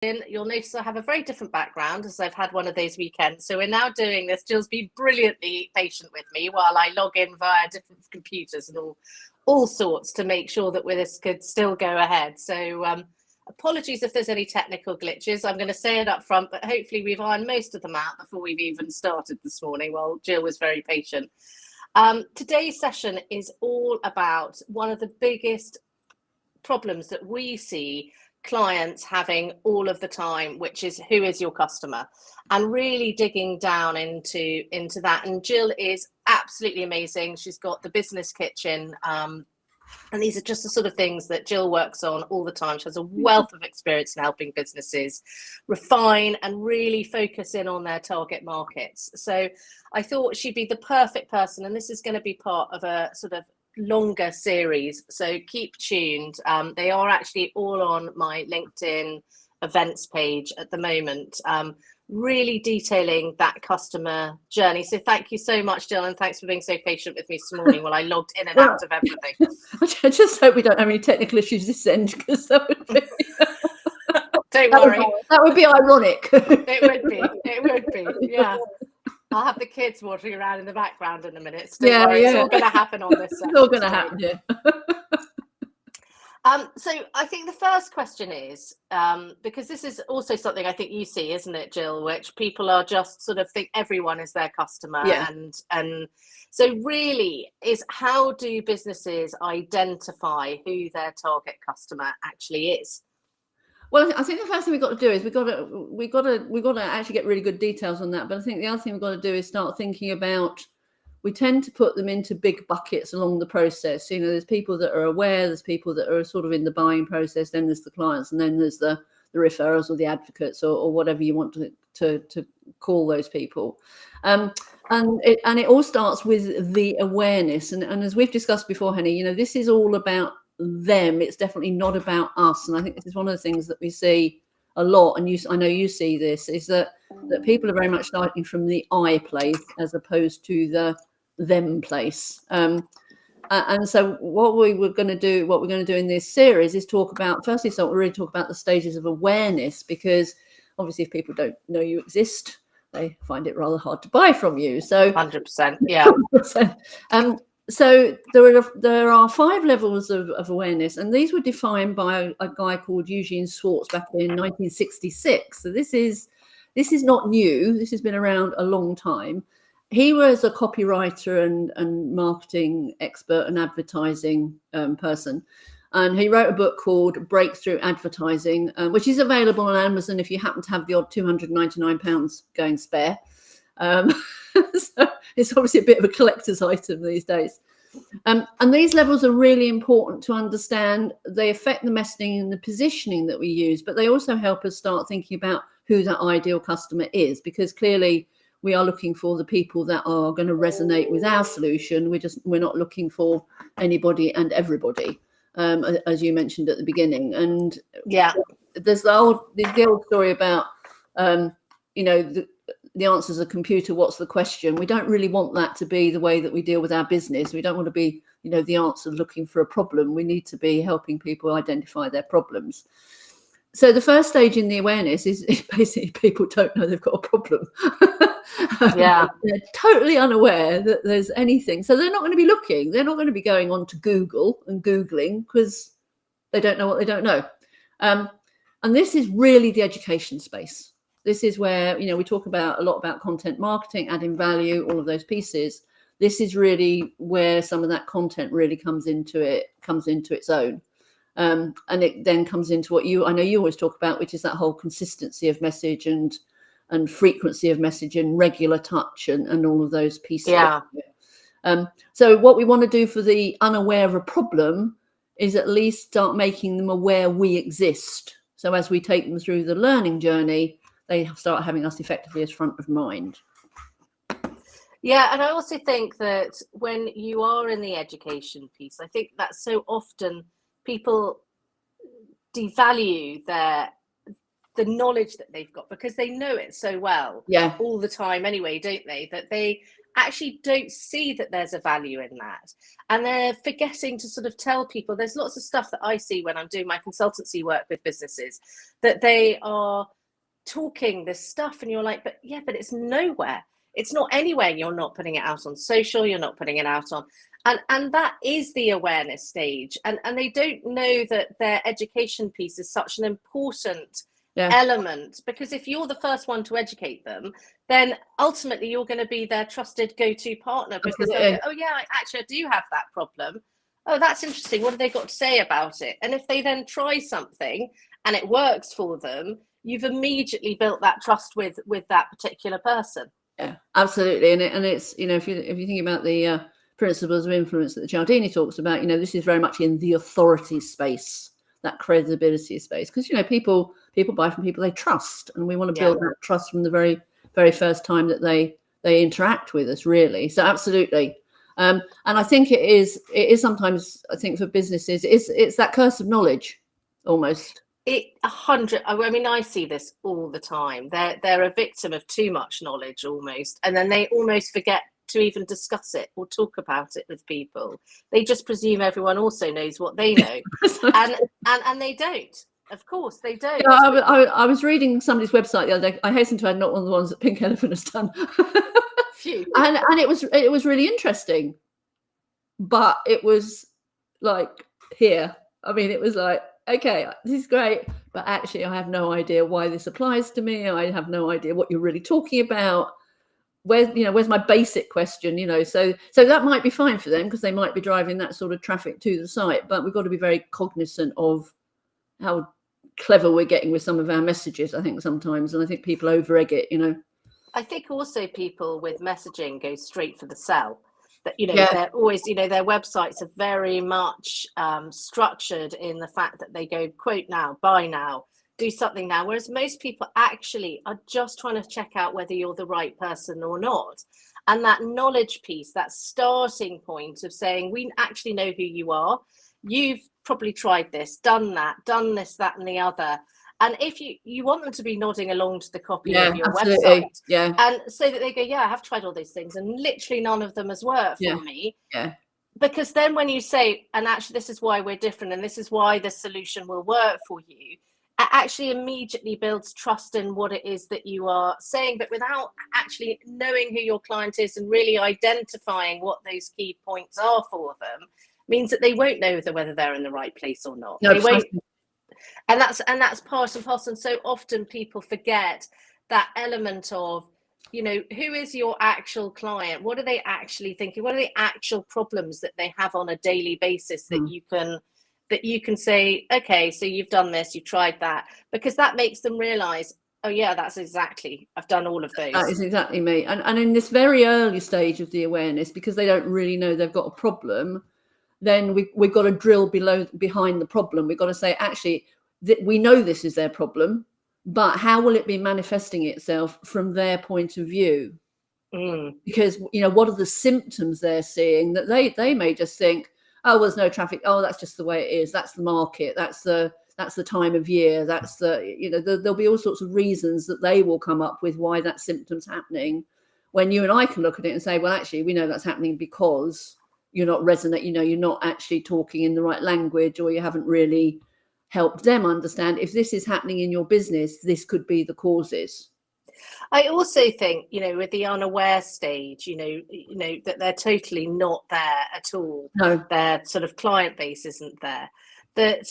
you'll notice I have a very different background, as I've had one of those weekends. So we're now doing this. Jill's been brilliantly patient with me while I log in via different computers and all sorts to make sure that this could still go ahead. So apologies if there's any technical glitches. I'm going to say it up front, but hopefully we've ironed most of them out before we've even started this morning, while Jill was very patient. Today's session is all about one of the biggest problems that we see clients having all of the time, which is who is your customer, and really digging down into that. And Jill is absolutely amazing. She's got the business kitchen, and these are just the sort of things that Jill works on all the time. She has a wealth of experience in helping businesses refine and really focus in on their target markets. So I thought she'd be the perfect person, and this is going to be part of a sort of longer series, so keep tuned. They are actually all on my LinkedIn events page at the moment, really detailing that customer journey. So thank you so much, Jill, and thanks for being so patient with me this morning while I logged in and out of everything. I just hope we don't have any technical issues this end, because that would be don't worry, that would be ironic. it would be, yeah. I'll have the kids wandering around in the background in a minute. So Yeah. It's all going to happen on this. It's all going to happen, yeah. So I think the first question is, because this is also something I think you see, isn't it, Jill, which people are just sort of think everyone is their customer. Yeah. And so really is, how do businesses identify who their target customer actually is? Well, I think the first thing we've got to do is we've got to actually get really good details on that. But I think the other thing we've got to do is start thinking about, we tend to put them into big buckets along the process. You know, there's people that are aware, there's people that are sort of in the buying process, then there's the clients, and then there's the referrals or the advocates or whatever you want to call those people. And it all starts with the awareness. And as we've discussed before, Henny, you know, this is all about them. It's definitely not about us. And I think this is one of the things that we see a lot, and I know you see this, is that people are very much starting from the I place as opposed to the them place. And so what we're going to do in this series is talk about, firstly, so we'll really talk about the stages of awareness, because obviously if people don't know you exist, they find it rather hard to buy from you. So 100%, yeah. 100%. So there are 5 levels of awareness, and these were defined by a guy called Eugene Schwartz back in 1966. So this is not new. This has been around a long time. He was a copywriter and marketing expert and advertising person, and he wrote a book called Breakthrough Advertising, which is available on Amazon if you happen to have the odd £299 going spare. So it's obviously a bit of a collector's item these days. And these levels are really important to understand. They affect the messaging and the positioning that we use, but they also help us start thinking about who that ideal customer is, because clearly we are looking for the people that are going to resonate with our solution. We're not looking for anybody and everybody, as you mentioned at the beginning. And yeah, there's the old story about, you know, the answer's a computer, what's the question? We don't really want that to be the way that we deal with our business. We don't want to be, you know, the answer looking for a problem. We need to be helping people identify their problems. So the first stage in the awareness is basically people don't know they've got a problem. Yeah. They're totally unaware that there's anything. So they're not going to be looking. They're not going to be going on to Google and Googling, because they don't know what they don't know. And this is really the education space. This is where, you know, we talk a lot about content marketing, adding value, all of those pieces. This is really where some of that content really comes into its own. And it then comes into what I know you always talk about, which is that whole consistency of message and frequency of message and regular touch and all of those pieces. Yeah. So what we want to do for the unaware of a problem is at least start making them aware we exist. So as we take them through the learning journey, they start having us effectively as front of mind. Yeah, and I also think that when you are in the education piece, I think that so often people devalue the knowledge that they've got, because they know it so well, yeah, all the time anyway, don't they? That they actually don't see that there's a value in that. And they're forgetting to sort of tell people. There's lots of stuff that I see when I'm doing my consultancy work with businesses, that they are talking this stuff and you're like, but it's nowhere. It's not anywhere. You're not putting it out on social, you're not putting it out on, and that is the awareness stage. And they don't know that their education piece is such an important element, because if you're the first one to educate them, then ultimately you're going to be their trusted go-to partner, because they'll go, oh yeah, I do have that problem. Oh, that's interesting. What have they got to say about it? And if they then try something and it works for them, you've immediately built that trust with that particular person. Yeah, absolutely. And it's, if you think about the principles of influence that the Cialdini talks about, this is very much in the authority space, that credibility space, because people buy from people they trust, and we want to build that trust from the very, very first time that they interact with us, really. So absolutely. And I think it is sometimes, I think for businesses, it's that curse of knowledge almost. I mean, I see this all the time. They're a victim of too much knowledge almost, and then they almost forget to even discuss it or talk about it with people. They just presume everyone also knows what they know, and they don't. Of course, they don't. Yeah, I was reading somebody's website the other day. I hasten to add, not one of the ones that Pink Elephant has done. and it was really interesting, but it was like here. I mean, it was like, okay, this is great, but actually I have no idea why this applies to me. I have no idea what you're really talking about. Where's my basic question? So that might be fine for them, because they might be driving that sort of traffic to the site, but we've got to be very cognizant of how clever we're getting with some of our messages, I think, sometimes, and I think people over egg it. I think also people with messaging go straight for the sell. That they're always, their websites are very much structured in the fact that they go, quote now, buy now, do something now, whereas most people actually are just trying to check out whether you're the right person or not. And that knowledge piece, that starting point of saying, we actually know who you are, you've probably tried this, done this, that and the other. And if you want them to be nodding along to the copy of your website, and so that they go, I have tried all these things and literally none of them has worked for me. Because then when you say, and actually this is why we're different and this is why the solution will work for you, it actually immediately builds trust in what it is that you are saying, but without actually knowing who your client is and really identifying what those key points are for them, means that they won't know whether they're in the right place or not. They won't. And that's part and parcel. And so often people forget that element of, who is your actual client? What are they actually thinking? What are the actual problems that they have on a daily basis that you can say, okay, so you've done this, you tried that, because that makes them realize, oh yeah, I've done all of those. That is exactly me. And in this very early stage of the awareness, because they don't really know they've got a problem, then we've got to drill behind the problem. We've got to say, actually, we know this is their problem, but how will it be manifesting itself from their point of view? Because what are the symptoms they're seeing that they may just think, oh, there's no traffic, oh, that's just the way it is, that's the market, that's the time of year, that's there'll be all sorts of reasons that they will come up with why that symptom's happening, when you and I can look at it and say, well, actually, we know that's happening because you're not you're not actually talking in the right language, or you haven't really helped them understand, if this is happening in your business, this could be the causes. I also think, with the unaware stage, that they're totally not there at all. No. Their sort of client base isn't there. That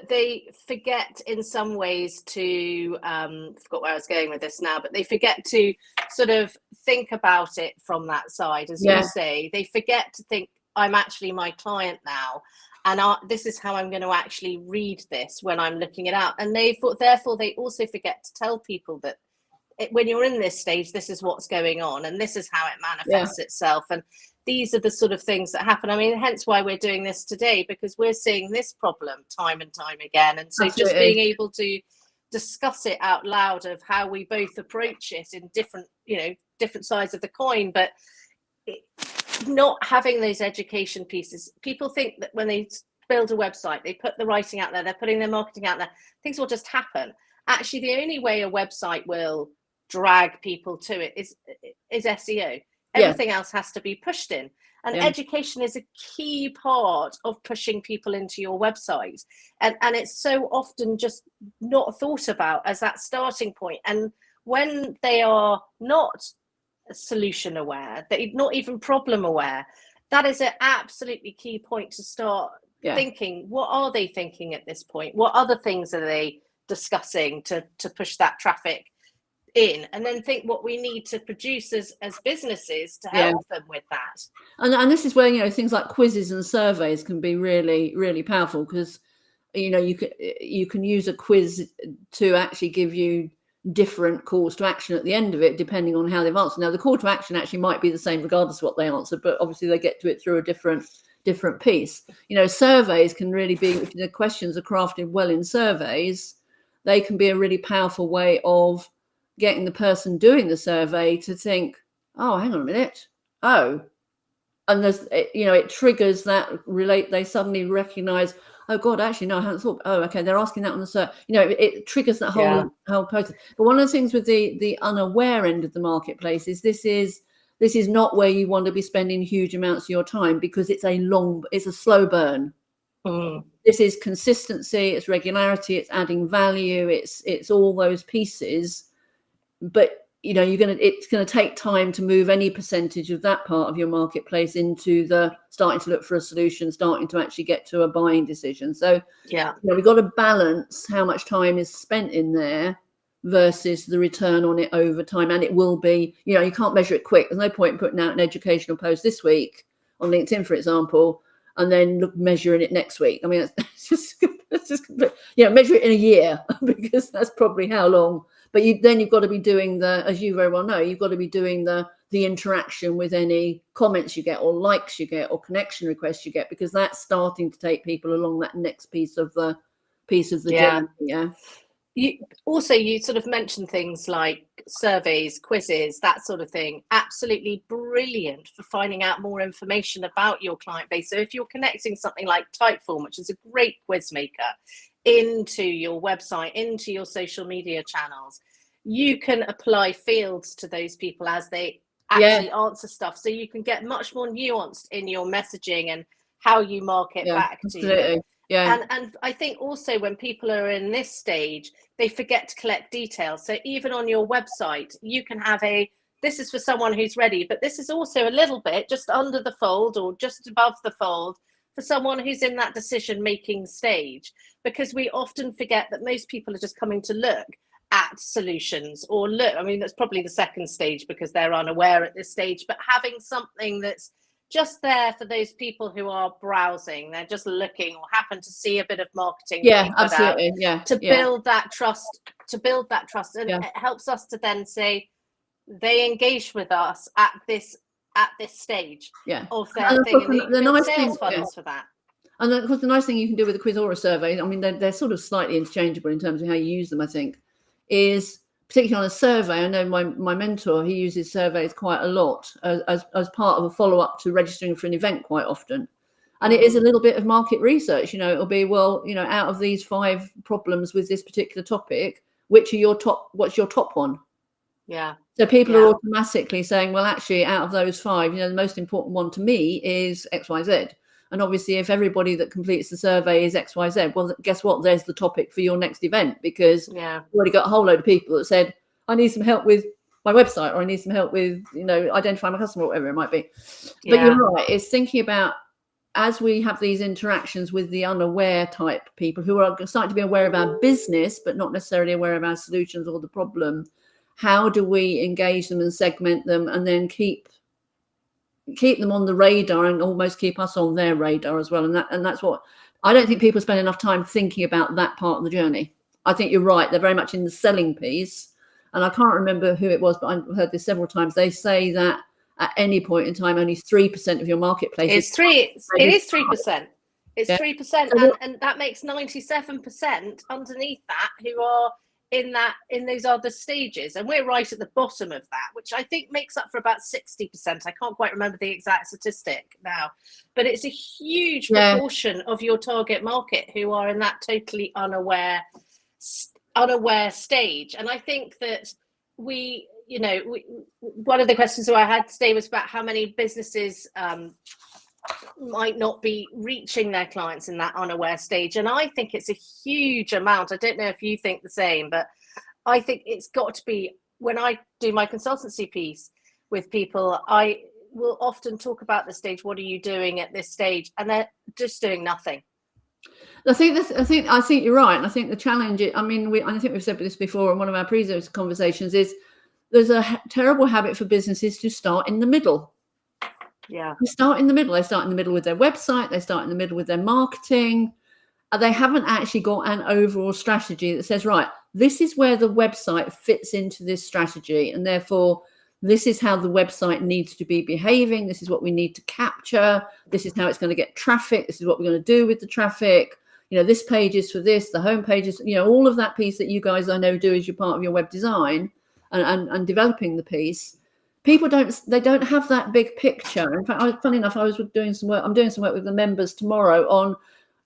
they forget in some ways to, forgot where I was going with this now, but they forget to sort of think about it from that side, as you say. They forget to think, I'm actually my client now, and this is how I'm going to actually read this when I'm looking it out. And therefore they also forget to tell people that when you're in this stage, this is what's going on and this is how it manifests itself. And these are the sort of things that happen. I mean, hence why we're doing this today, because we're seeing this problem time and time again. And so just being able to discuss it out loud of how we both approach it in different sides of the coin, but not having those education pieces. People think that when they build a website, they put the writing out there, they're putting their marketing out there, things will just happen. Actually, the only way a website will drag people to it is SEO. Everything else has to be pushed in. And education is a key part of pushing people into your website. And it's so often just not thought about as that starting point. And when they are not solution aware, they're not even problem aware, that is an absolutely key point to start thinking. What are they thinking at this point? What other things are they discussing to push that traffic in? And then think what we need to produce as businesses to help them with that. And this is where, you know, things like quizzes and surveys can be really, really powerful, because, you know, you can use a quiz to actually give you different calls to action at the end of it, depending on how they've answered. Now, the call to action actually might be the same regardless of what they answer, but obviously they get to it through a different piece. You know, surveys can really be, if the questions are crafted well in surveys, they can be a really powerful way of getting the person doing the survey to think, oh, hang on a minute. Oh, and there's, you know, it triggers that they suddenly recognize, oh God, actually, no, I hadn't thought. Oh, okay, they're asking that on the survey. You know, it triggers that whole process. But one of the things with the unaware end of the marketplace is this is not where you want to be spending huge amounts of your time, because it's a slow burn. This is consistency, it's regularity, it's adding value, it's all those pieces. But you know, it's going to take time to move any percentage of that part of your marketplace into the starting to look for a solution, starting to actually get to a buying decision. So you know, we've got to balance how much time is spent in there versus the return on it over time. And it will be, you know, you can't measure it quick. There's no point in putting out an educational post this week on LinkedIn, for example, and then measuring it next week. I mean, it's just you know, measure it in a year, because that's probably how long. But then you've got to be doing as you very well know, you've got to be doing the interaction with any comments you get or likes you get or connection requests you get, because that's starting to take people along that next piece of the journey. You sort of mentioned things like surveys, quizzes, that sort of thing. Absolutely brilliant for finding out more information about your client base. So if you're connecting something like Typeform, which is a great quiz maker, into your website, into your social media channels, you can apply fields to those people as they actually answer stuff. So you can get much more nuanced in your messaging and how you market back to them. And I think also when people are in this stage, they forget to collect details. So even on your website, you can have this is for someone who's ready, but this is also a little bit just under the fold or just above the fold for someone who's in that decision-making stage, because we often forget that most people are just coming to look at solutions or look. I mean, that's probably the second stage because they're unaware at this stage, but having something that's just there for those people who are browsing, they're just looking or happen to see a bit of marketing. Absolutely. To build that trust, and it helps us to then say they engage with us at this stage of their thing, and you can build sales funnels for that. And of course, the nice thing you can do with a quiz or a survey, I mean, they're sort of slightly interchangeable in terms of how you use them, I think, is particularly on a survey. I know my mentor, he uses surveys quite a lot as part of a follow-up to registering for an event quite often. And it is a little bit of market research. You know, it'll be, well, you know, out of these 5 problems with this particular topic, what's your top one? Yeah. So people are automatically saying, well, actually, out of those 5, you know, the most important one to me is XYZ. And obviously, if everybody that completes the survey is XYZ, well, guess what? There's the topic for your next event, because you've already got a whole load of people that said, I need some help with my website, or I need some help with, you know, identifying my customer, or whatever it might be. But you're right. It's thinking about, as we have these interactions with the unaware type people who are starting to be aware of our business, but not necessarily aware of our solutions or the problem, how do we engage them and segment them and then keep them on the radar and almost keep us on their radar as well? And that's what I don't think people spend enough time thinking about, that part of the journey. I think you're right. They're very much in the selling piece. And I can't remember who it was, but I've heard this several times. They say that at any point in time, only 3% of your marketplace it is 3%. It's 3%. And that makes 97% underneath that who are in those other stages, and we're right at the bottom of that, which I think makes up for about 60%. I can't quite remember the exact statistic now, but it's a huge proportion of your target market who are in that totally unaware stage. And I think that one of the questions that I had today was about how many businesses might not be reaching their clients in that unaware stage. And I think it's a huge amount. I don't know if you think the same, but I think it's got to be, when I do my consultancy piece with people, I will often talk about the stage. What are you doing at this stage? And they're just doing nothing. I think you're right. And I think the challenge, I think we've said this before in one of our previous conversations, is there's a terrible habit for businesses to start in the middle. Yeah. They start in the middle. They start in the middle with their website. They start in the middle with their marketing. They haven't actually got an overall strategy that says, right, this is where the website fits into this strategy. And therefore, this is how the website needs to be behaving. This is what we need to capture. This is how it's going to get traffic. This is what we're going to do with the traffic. This page is for this, the home page is, all of that piece that you guys, I know, do as your part of your web design and developing the piece. People don't have that big picture. In fact, funny enough, I'm doing some work with the members tomorrow on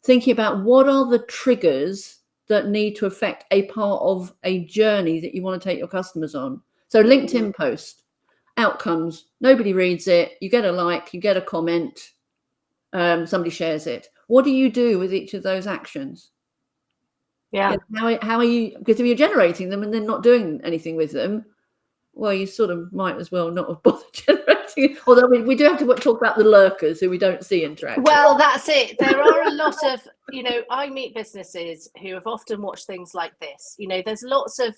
thinking about what are the triggers that need to affect a part of a journey that you want to take your customers on. So LinkedIn post, outcomes, nobody reads it, you get a like, you get a comment, somebody shares it. What do you do with each of those actions? Yeah. How are you, because if you're generating them and then not doing anything with them, well, you sort of might as well not have bothered generating. Although we do have to talk about the lurkers who we don't see interact. Well, that's it. There are a lot of, I meet businesses who have often watched things like this. There's lots of,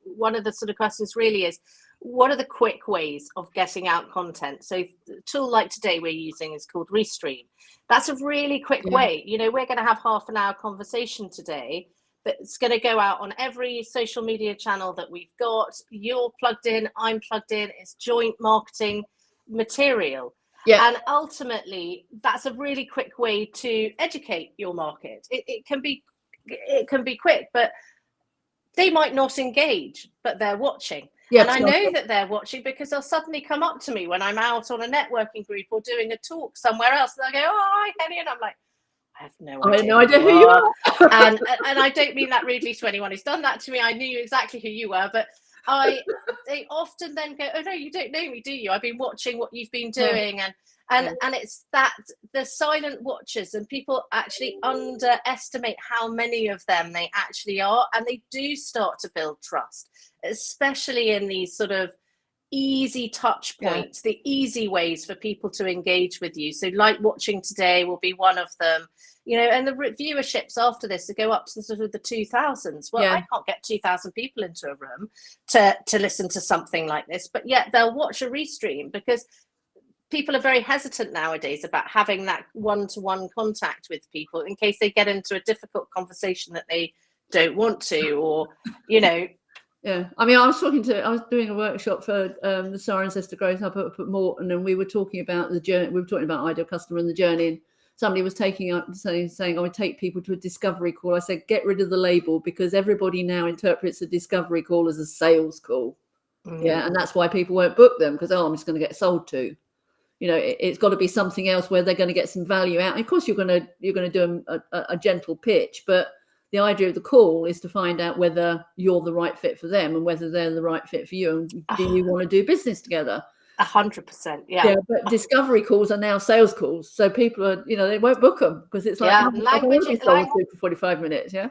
one of the sort of questions really is, what are the quick ways of getting out content? So the tool like today we're using is called Restream. That's a really quick way. We're going to have half an hour conversation today that's going to go out on every social media channel that we've got. You're plugged in, I'm plugged in. It's joint marketing material. Yeah. And ultimately, that's a really quick way to educate your market. It can be quick, but they might not engage, but they're watching. Yeah, and I know that they're watching because they'll suddenly come up to me when I'm out on a networking group or doing a talk somewhere else. And they'll go, "Oh, hi, Henny," and I'm like, I have no idea who you are. and I don't mean that rudely to anyone who's done that to me. I knew exactly who you were, but they often then go, "Oh no, you don't know me, do you? I've been watching what you've been doing." And it's that the silent watchers, and people actually underestimate how many of them they actually are, and they do start to build trust, especially in these sort of easy touch points, the easy ways for people to engage with you. So like watching today will be one of them, and the viewerships after this to go up to sort of the 2000s. Well, I can't get 2000 people into a room to listen to something like this, but yet they'll watch a restream because people are very hesitant nowadays about having that one-to-one contact with people in case they get into a difficult conversation that they don't want to, or Yeah, I was doing a workshop for the Star Ancestor Growth Hub up at Morton, and we were talking about the journey. We were talking about ideal customer and the journey, and somebody was saying, I would take people to a discovery call. I said, get rid of the label, because everybody now interprets a discovery call as a sales call. Yeah, and that's why people won't book them, because I'm just going to get sold to. It's got to be something else where they're going to get some value out. And of course, you're going to do a gentle pitch, but the idea of the call is to find out whether you're the right fit for them and whether they're the right fit for you. And do you want to do business together? 100%. Yeah. But discovery calls are now sales calls. So people are, they won't book them because it's like, language for 45 minutes. Yeah.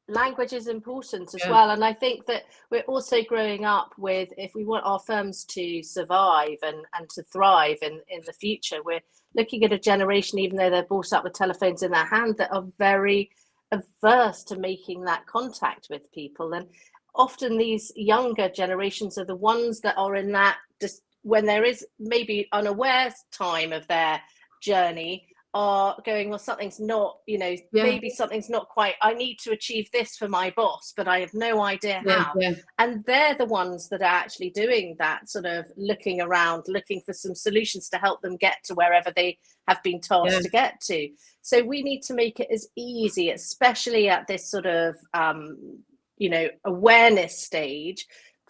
Language is important as well. And I think that we're also growing up with, if we want our firms to survive and to thrive in the future, we're looking at a generation, even though they're brought up with telephones in their hand, that are very averse to making that contact with people. And often these younger generations are the ones that are in that, just when there is maybe unaware time of their journey, are going, well, something's not, maybe something's not quite, I need to achieve this for my boss, but I have no idea how. And they're the ones that are actually doing that sort of looking around, looking for some solutions to help them get to wherever they have been tasked to get to. So we need to make it as easy, especially at this sort of, awareness stage,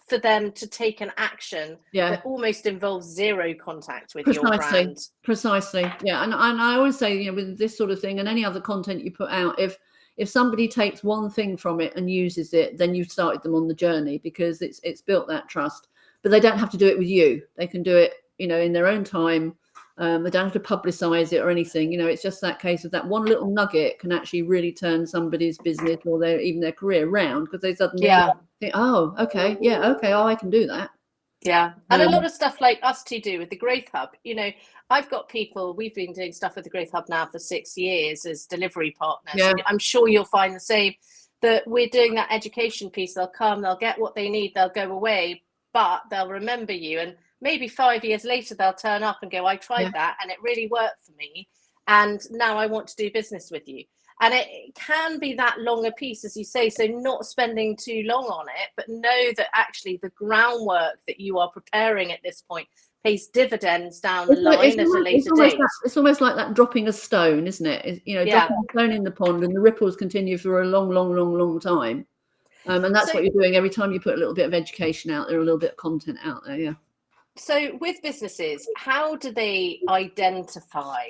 for them to take an action that almost involves zero contact with your brand. Precisely. Yeah. And I always say, with this sort of thing and any other content you put out, if if somebody takes one thing from it and uses it, then you've started them on the journey, because it's built that trust. But they don't have to do it with you. They can do it, in their own time. They don't have to publicize it or anything. It's just that case of that one little nugget can actually really turn somebody's business or even their career around, because they suddenly think, oh, okay, oh, I can do that. Yeah. And a lot of stuff like us two do with the Growth Hub. I've got people, we've been doing stuff with the Growth Hub now for 6 years as delivery partners. Yeah. I'm sure you'll find the same, that we're doing that education piece. They'll come, they'll get what they need, they'll go away, but they'll remember you. And maybe 5 years later, they'll turn up and go, I tried that and it really worked for me. And now I want to do business with you. And it can be that longer piece, as you say, so not spending too long on it, but know that actually the groundwork that you are preparing at this point pays dividends down the line at a later date. It's almost like that dropping a stone, isn't it? Dropping a stone in the pond, and the ripples continue for a long time. And that's what you're doing every time you put a little bit of education out there, a little bit of content out there. Yeah. So with businesses, how do they identify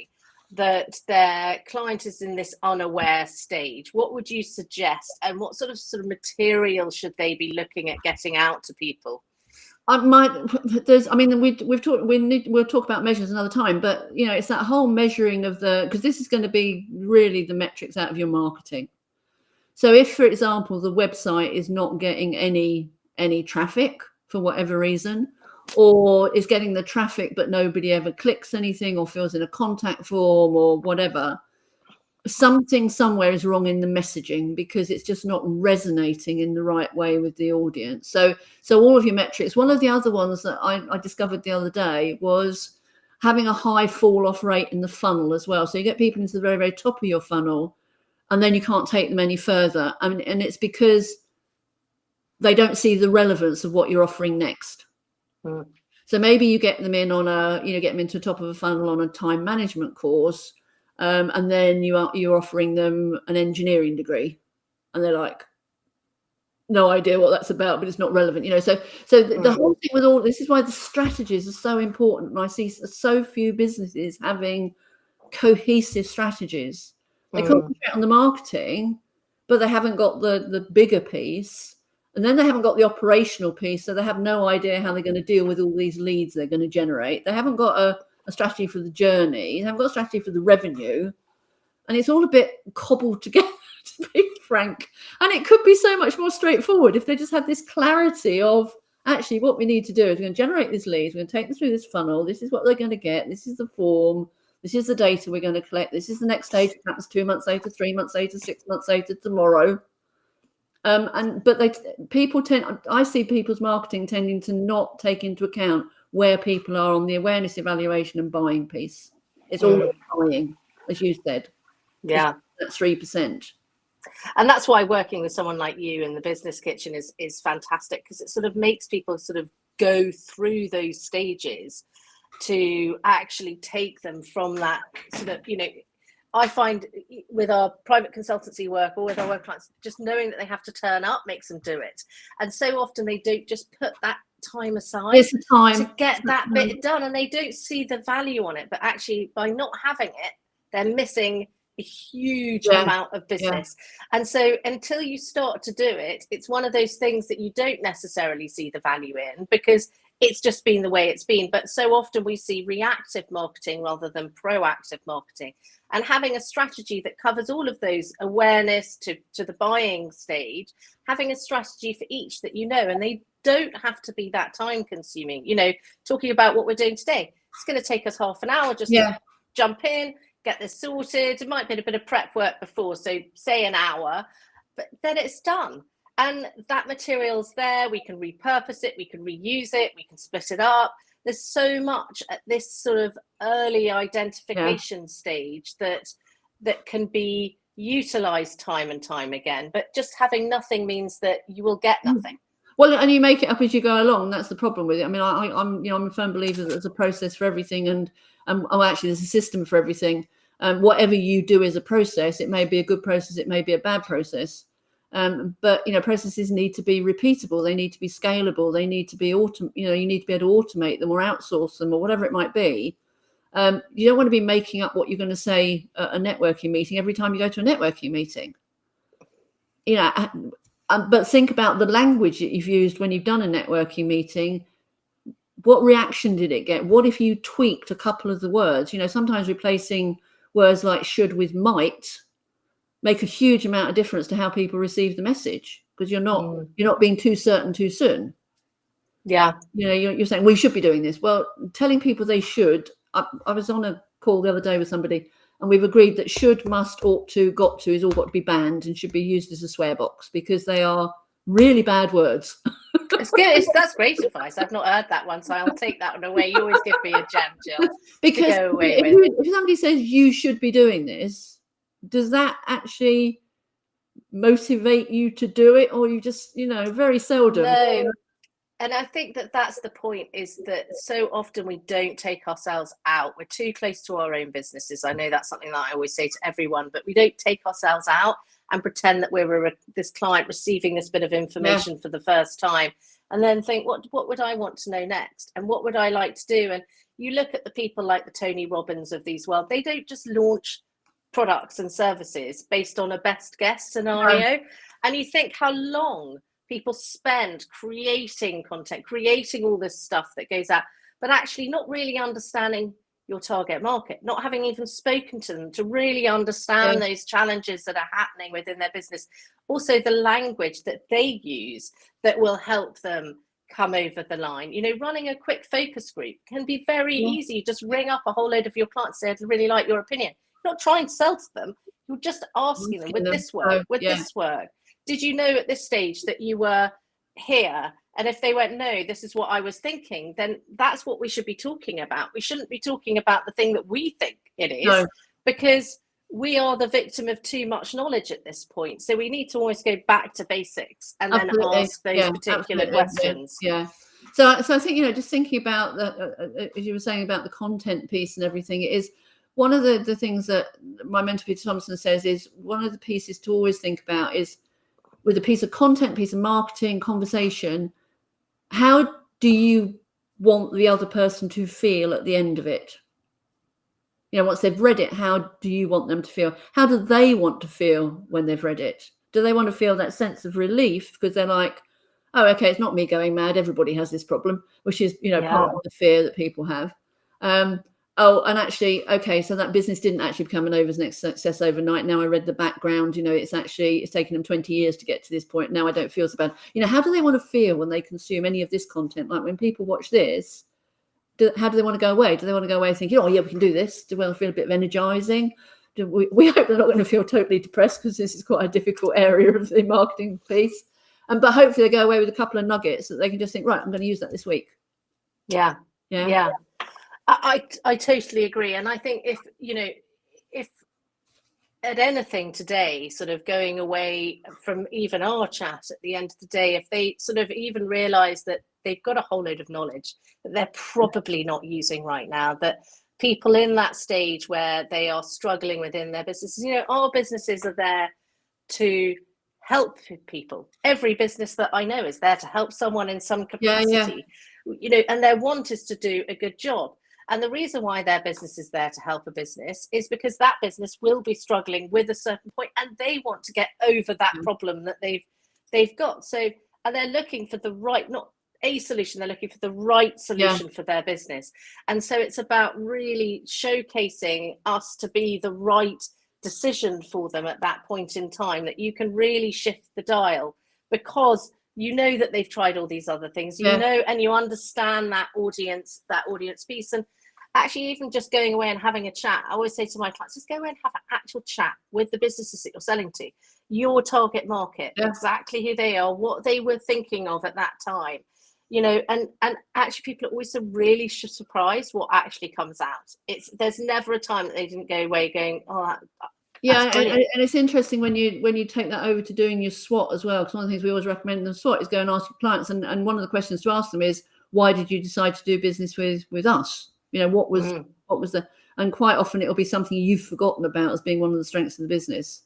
that their client is in this unaware stage? What would you suggest, and what sort of material should they be looking at getting out to people? We'll talk about measures another time, but it's that whole measuring of because this is going to be really the metrics out of your marketing. So if, for example, the website is not getting any traffic for whatever reason, or is getting the traffic but nobody ever clicks anything or fills in a contact form or whatever, something somewhere is wrong in the messaging, because it's just not resonating in the right way with the audience. So all of your metrics. One of the other ones that I discovered the other day was having a high fall off rate in the funnel as well. So you get people into the very, very top of your funnel, and then you can't take them any further. And it's because they don't see the relevance of what you're offering next. So maybe you get them in on get them into the top of a funnel on a time management course, and then you're offering them an engineering degree, and they're like, no idea what that's about, but it's not relevant, So the whole thing with all this is why the strategies are so important. And I see so few businesses having cohesive strategies. They concentrate on the marketing, but they haven't got the bigger piece. And then they haven't got the operational piece, so they have no idea how they're going to deal with all these leads they're going to generate. They haven't got a strategy for the journey. They haven't got a strategy for the revenue. And it's all a bit cobbled together, to be frank. And it could be so much more straightforward if they just had this clarity of, actually, what we need to do is we're going to generate these leads. We're going to take them through this funnel. This is what they're going to get. This is the form. This is the data we're going to collect. This is the next stage. It happens 2 months later, 3 months later, 6 months later, tomorrow. I see people's marketing tending to not take into account where people are on the awareness, evaluation, and buying piece. It's all buying, as you said. Yeah, that's 3%. And that's why working with someone like you in the business kitchen is fantastic, because it makes people go through those stages to actually take them from that I find with our private consultancy work or with our work clients, just knowing that they have to turn up makes them do it. And so often they don't just put that time aside to get that bit done, and they don't see the value on it. But actually, by not having it, they're missing a huge amount of business. And so until you start to do it, it's one of those things that you don't necessarily see the value in, because it's just been the way it's been. But so often we see reactive marketing rather than proactive marketing. And having a strategy that covers all of those, awareness to the buying stage, having a strategy for each that and they don't have to be that time consuming. Talking about what we're doing today, it's going to take us half an hour just to jump in, get this sorted. It might be a bit of prep work before, so say an hour, but then it's done. And that material's there. We can repurpose it, we can reuse it, we can split it up. There's so much at this early identification stage that can be utilized time and time again. But just having nothing means that you will get nothing. Well, and you make it up as you go along. That's the problem with it. I mean, I'm a firm believer that there's a process for everything, and actually there's a system for everything. Whatever you do is a process. It may be a good process, it may be a bad process. But processes need to be repeatable. They need to be scalable. They need to be you need to be able to automate them or outsource them or whatever it might be. You don't want to be making up what you're going to say at a networking meeting every time you go to a networking meeting. you know, but think about the language that you've used when you've done a networking meeting. What reaction did it get? What if you tweaked a couple of the words? You know, sometimes replacing words like should with might make a huge amount of difference to how people receive the message, because you're not being too certain too soon. Yeah. You know, you're saying we should be doing this. Well, telling people they should. I was on a call the other day with somebody, and we've agreed that should, must, ought to, got to is all got to be banned and should be used as a swear box, because they are really bad words. It's good. That's great advice. I've not heard that one, so I'll take that one away. You always give me a gem, Gill, because to go away with. If somebody says you should be doing this, does that actually motivate you to do it, or you just, you know, very seldom? No. And I think that that's the point, is that so often we don't take ourselves out. We're too close to our own businesses. I know that's something that I always say to everyone, but we don't take ourselves out and pretend that we're this client receiving this bit of information for the first time, and then think, what would I want to know next? And what would I like to do? And you look at the people like the Tony Robbins of these world, they don't just launch products and services based on a best guess scenario. And you think how long people spend creating content, creating all this stuff that goes out, but actually not really understanding your target market, not having even spoken to them to really understand those challenges that are happening within their business. Also, the language that they use that will help them come over the line. You know, running a quick focus group can be very easy. You just ring up a whole load of your clients, say, I'd really like your opinion. You're not trying to sell to them. You're just asking them, with this work, this work, did you know at this stage that you were here? And if they went, no, this is what I was thinking, then that's what we should be talking about. We shouldn't be talking about the thing that we think it is, because we are the victim of too much knowledge at this point. So we need to always go back to basics and then ask those particular questions. So I think, you know, just thinking about as you were saying about the content piece and everything, it is one of the things that my mentor Peter Thompson says is one of the pieces to always think about is, with a piece of content, piece of marketing, conversation, how do you want the other person to feel at the end of it? You know, once they've read it, how do you want them to feel? How do they want to feel when they've read it? Do they want to feel that sense of relief because they're like, oh, okay, it's not me going mad. Everybody has this problem, which is, you know, part of the fear that people have. Oh, and actually, okay, so that business didn't actually become an overnight success overnight. Now I read the background, you know, it's taken them 20 years to get to this point. Now I don't feel so bad. You know, how do they want to feel when they consume any of this content? Like when people watch this, how do they want to go away? Do they want to go away thinking, oh, yeah, we can do this? Do they want to feel a bit of energizing? We hope they're not going to feel totally depressed, because this is quite a difficult area of the marketing piece. But hopefully they go away with a couple of nuggets that they can just think, right, I'm going to use that this week. Yeah. I totally agree. And I think if at anything today, sort of going away from even our chat at the end of the day, if they sort of even realize that they've got a whole load of knowledge that they're probably not using right now, that people in that stage where they are struggling within their businesses, you know, our businesses are there to help people. Every business that I know is there to help someone in some capacity, you know, and their want is to do a good job. And the reason why their business is there to help a business is because that business will be struggling with a certain point, and they want to get over that problem that they've got. So, and they're looking for the right, not a solution, they're looking for the right solution for their business. And so it's about really showcasing us to be the right decision for them at that point in time, that you can really shift the dial, because you know that they've tried all these other things, you know, and you understand that audience piece. And actually, even just going away and having a chat, I always say to my clients, just go away and have an actual chat with the businesses that you're selling to, your target market, exactly who they are, what they were thinking of at that time, you know, and actually people are always really surprised what actually comes out. There's never a time that they didn't go away going, oh, and it's interesting when you take that over to doing your SWOT as well, because one of the things we always recommend in the SWOT is go and ask your clients, and one of the questions to ask them is, why did you decide to do business with us? You know, what was the, and quite often it'll be something you've forgotten about as being one of the strengths of the business.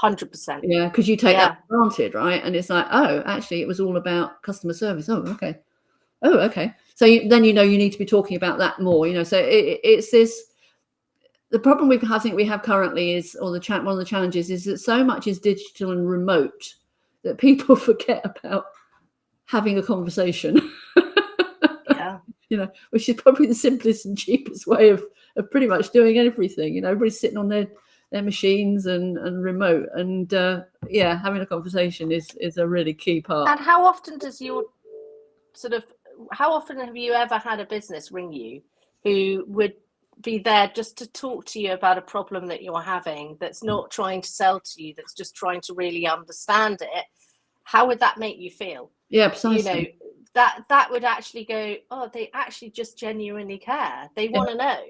100%. Yeah, because you take that for granted, right? And it's like, oh, actually it was all about customer service. Oh, okay. So then you know you need to be talking about that more, you know. So it's this, the problem I think we have currently is, or one of the challenges is that so much is digital and remote that people forget about having a conversation. Yeah. Which is probably the simplest and cheapest way of pretty much doing everything. Everybody's sitting on their machines and remote, and having a conversation is a really key part. And how often how often have you ever had a business ring you who would be there just to talk to you about a problem that you're having, that's not trying to sell to you, that's just trying to really understand it? How would that make you feel? Yeah, precisely. That would actually go, oh, they actually just genuinely care. They want to know.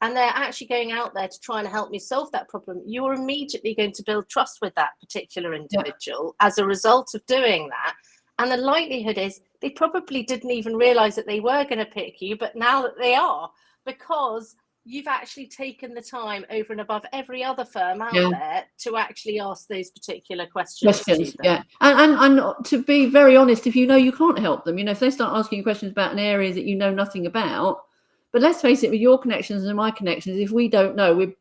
And they're actually going out there to try and help me solve that problem. You're immediately going to build trust with that particular individual as a result of doing that. And the likelihood is they probably didn't even realize that they were going to pick you, but now that they are, because you've actually taken the time over and above every other firm out there to actually ask those particular questions to them. Yeah. And to be very honest, if you can't help them, if they start asking you questions about an area that you know nothing about, but let's face it, with your connections and my connections, if we don't know, we're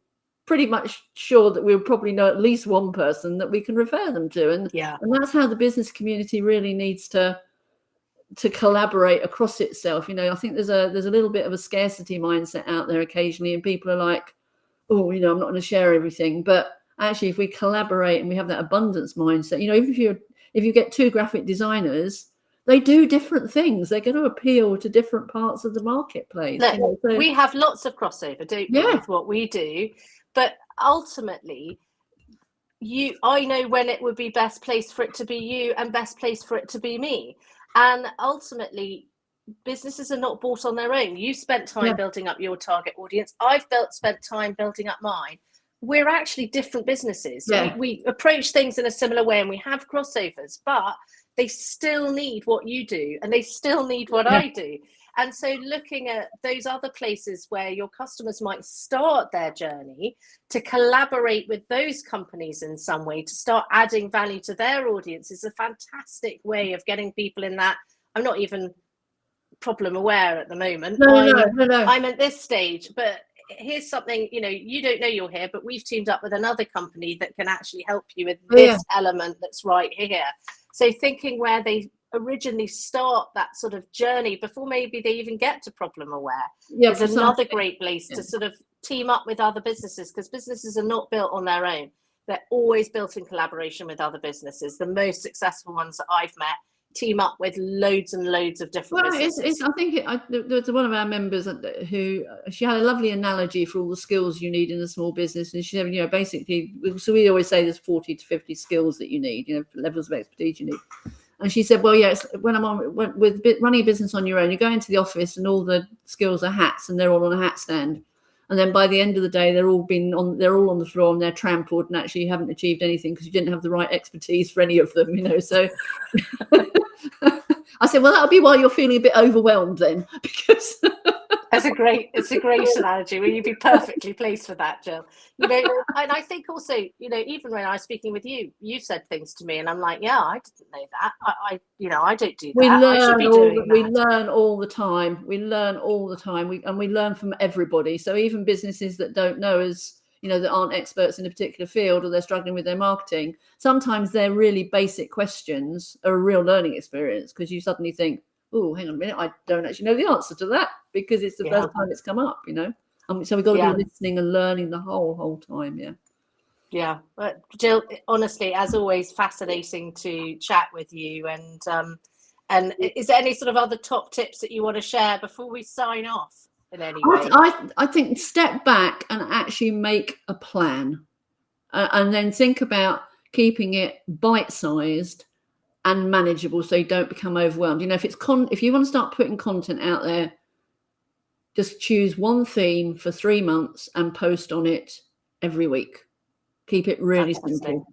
pretty much sure that we'll probably know at least one person that we can refer them to. And that's how the business community really needs to collaborate across itself. I think there's a little bit of a scarcity mindset out there occasionally, and people are like, oh, I'm not going to share everything. But actually, if we collaborate and we have that abundance mindset, even if you get two graphic designers, they do different things. They're going to appeal to different parts of the marketplace. Look, we have lots of crossover, don't we, with what we do, but ultimately I know when it would be best place for it to be you and best place for it to be me. And ultimately, businesses are not bought on their own. You spent time building up your target audience. I've spent time building up mine. We're actually different businesses. We approach things in a similar way, and we have crossovers, but they still need what you do, and they still need what I do. And so looking at those other places where your customers might start their journey, to collaborate with those companies in some way, to start adding value to their audience, is a fantastic way of getting people in that. I'm not even problem aware at the moment. No. I'm at this stage, but here's something, you don't know you're here, but we've teamed up with another company that can actually help you with this element that's right here. So thinking where they originally start that sort of journey before maybe they even get to problem aware is another great place to sort of team up with other businesses, because businesses are not built on their own. They're always built in collaboration with other businesses. The most successful ones that I've met team up with loads and loads of different businesses. I think there's one of our members who she had a lovely analogy for all the skills you need in a small business, and she said, basically, so we always say there's 40 to 50 skills that you need, levels of expertise you need. And she said, well, yes, when with running a business on your own, you go into the office and all the skills are hats, and they're all on a hat stand. And then by the end of the day, they're all on the floor and they're trampled, and actually you haven't achieved anything because you didn't have the right expertise for any of them, So I said, well, that'll be why you're feeling a bit overwhelmed then, because it's a great analogy where you'd be perfectly placed for that, Jill. And I think also, even when I was speaking with you, you said things to me, and I'm like, yeah, I didn't know that. I don't do that. We learn all the time. We learn all the time. We learn from everybody. So even businesses that don't know us, that aren't experts in a particular field, or they're struggling with their marketing, sometimes their really basic questions are a real learning experience, because you suddenly think, oh, hang on a minute, I don't actually know the answer to that, because it's the first time it's come up, so we've got to be listening and learning the whole time. Yeah, but Jill, honestly, as always, fascinating to chat with you. And is there any sort of other top tips that you want to share before we sign off in any way? I think step back and actually make a plan, and then think about keeping it bite-sized and manageable, so you don't become overwhelmed. If you want to start putting content out there, just choose one theme for 3 months and post on it every week. Keep it really simple.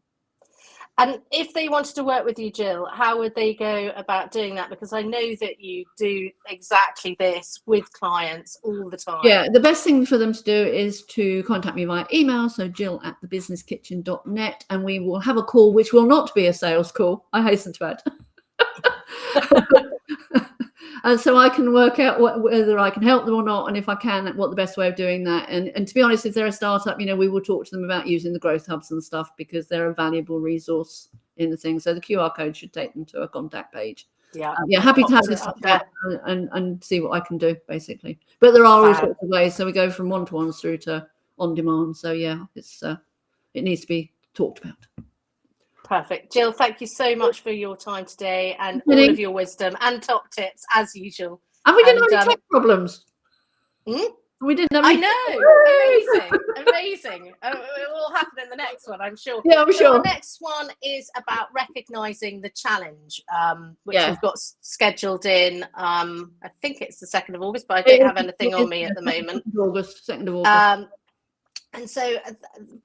And if they wanted to work with you, Jill, how would they go about doing that? Because I know that you do exactly this with clients all the time. Yeah, the best thing for them to do is to contact me via email, so jill@thebusinesskitchen.net, and we will have a call, which will not be a sales call, I hasten to add. And so I can work out whether I can help them or not, and if I can, what the best way of doing that. And to be honest, if they're a startup, you know, we will talk to them about using the growth hubs and stuff, because they're a valuable resource in the thing. So the QR code should take them to a contact page. Yeah, happy to have this and see what I can do, basically. But there are all sorts of ways. So we go from one-to-ones through to on demand. So yeah, it's it needs to be talked about. Perfect. Gill, thank you so much for your time today and all of your wisdom and top tips as usual. And we didn't have any tech problems. We didn't have any. I know. Amazing. It will happen in the next one, I'm sure. Yeah, I'm sure. The next one is about recognizing the challenge, which we've got scheduled in. I think it's the 2nd of August, but I don't have anything on me at the moment. 2nd of August. And so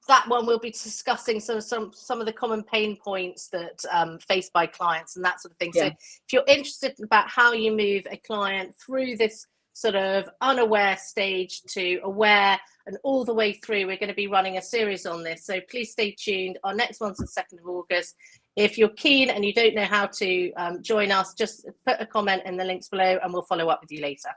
that one we'll be discussing some of the common pain points that faced by clients and that sort of thing. So if you're interested about how you move a client through this sort of unaware stage to aware and all the way through, we're going to be running a series on this. So please stay tuned. Our next one's the 2nd of August. If you're keen and you don't know how to join us, just put a comment in the links below and we'll follow up with you later.